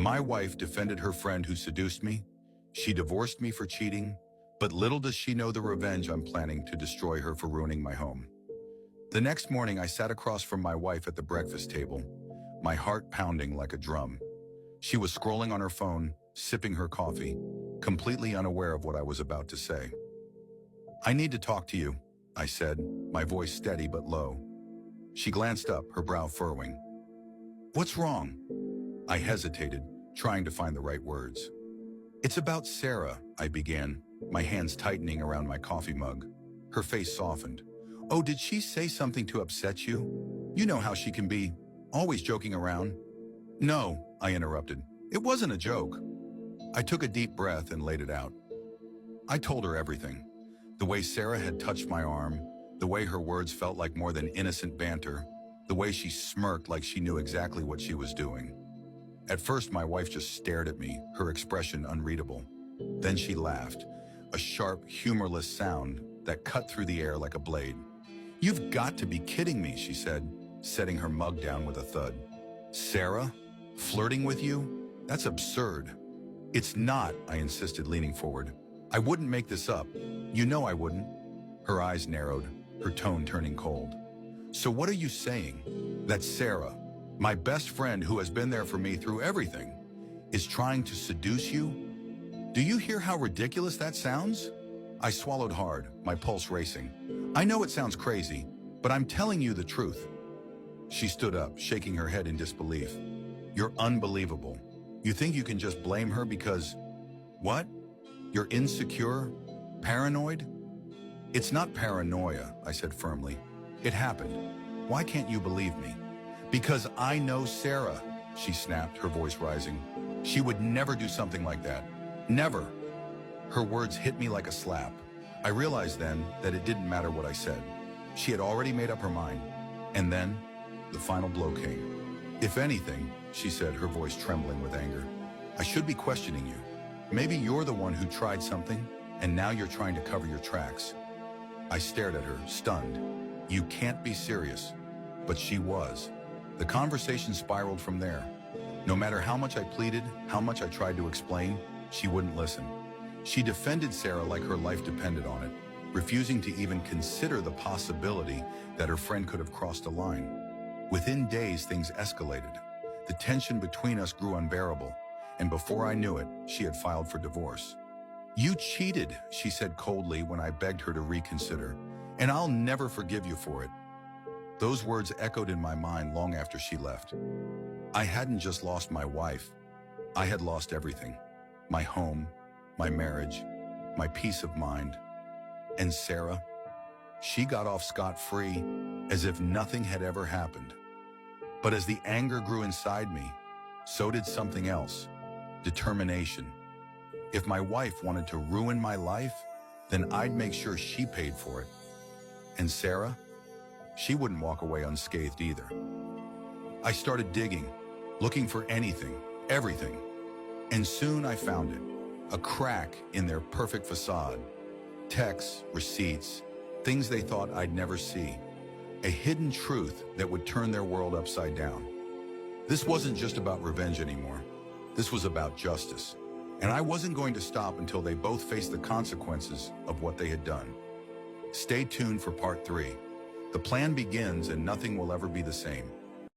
My wife defended her friend who seduced me. She divorced me for cheating, but little does she know the revenge I'm planning to destroy her for ruining my home. The next morning, I sat across from my wife at the breakfast table, my heart pounding like a drum. She was scrolling on her phone, sipping her coffee, completely unaware of what I was about to say. "I need to talk to you," I said, my voice steady but low. She glanced up, her brow furrowing. "What's wrong?" I hesitated, trying to find the right words. "It's about Sarah," I began, my hands tightening around my coffee mug. Her face softened. "Oh, did she say something to upset you? You know how she can be, always joking around." "No," I interrupted. "It wasn't a joke." I took a deep breath and laid it out. I told her everything. The way Sarah had touched my arm, the way her words felt like more than innocent banter, the way she smirked like she knew exactly what she was doing. At first, my wife just stared at me, her expression unreadable. Then she laughed, a sharp, humorless sound that cut through the air like a blade. "You've got to be kidding me," she said, setting her mug down with a thud. "Sarah? Flirting with you? That's absurd." "It's not," I insisted, leaning forward. "I wouldn't make this up. You know I wouldn't." Her eyes narrowed, her tone turning cold. "So what are you saying? That Sarah, my best friend who has been there for me through everything, is trying to seduce you? Do you hear how ridiculous that sounds?" I swallowed hard, my pulse racing. "I know it sounds crazy, but I'm telling you the truth." She stood up, shaking her head in disbelief. "You're unbelievable. You think you can just blame her because... What? You're insecure? Paranoid?" "It's not paranoia," I said firmly. "It happened. Why can't you believe me?" "Because I know Sarah," she snapped, her voice rising. "She would never do something like that. Never." Her words hit me like a slap. I realized then that it didn't matter what I said. She had already made up her mind. And then, the final blow came. "If anything," she said, her voice trembling with anger, "I should be questioning you. Maybe you're the one who tried something, and now you're trying to cover your tracks." I stared at her, stunned. "You can't be serious." But she was. The conversation spiraled from there. No matter how much I pleaded, how much I tried to explain, she wouldn't listen. She defended Sarah like her life depended on it, refusing to even consider the possibility that her friend could have crossed a line. Within days, things escalated. The tension between us grew unbearable, and before I knew it, she had filed for divorce. "You cheated," she said coldly when I begged her to reconsider, "and I'll never forgive you for it." Those words echoed in my mind long after she left. I hadn't just lost my wife. I had lost everything. My home, my marriage, my peace of mind. And Sarah? She got off scot-free, as if nothing had ever happened. But as the anger grew inside me, so did something else: determination. If my wife wanted to ruin my life, then I'd make sure she paid for it. And Sarah? She wouldn't walk away unscathed either. I started digging, looking for anything, everything. And soon I found it. A crack in their perfect facade. Texts, receipts, things they thought I'd never see. A hidden truth that would turn their world upside down. This wasn't just about revenge anymore. This was about justice. And I wasn't going to stop until they both faced the consequences of what they had done. Stay tuned for part 3. The plan begins and nothing will ever be the same.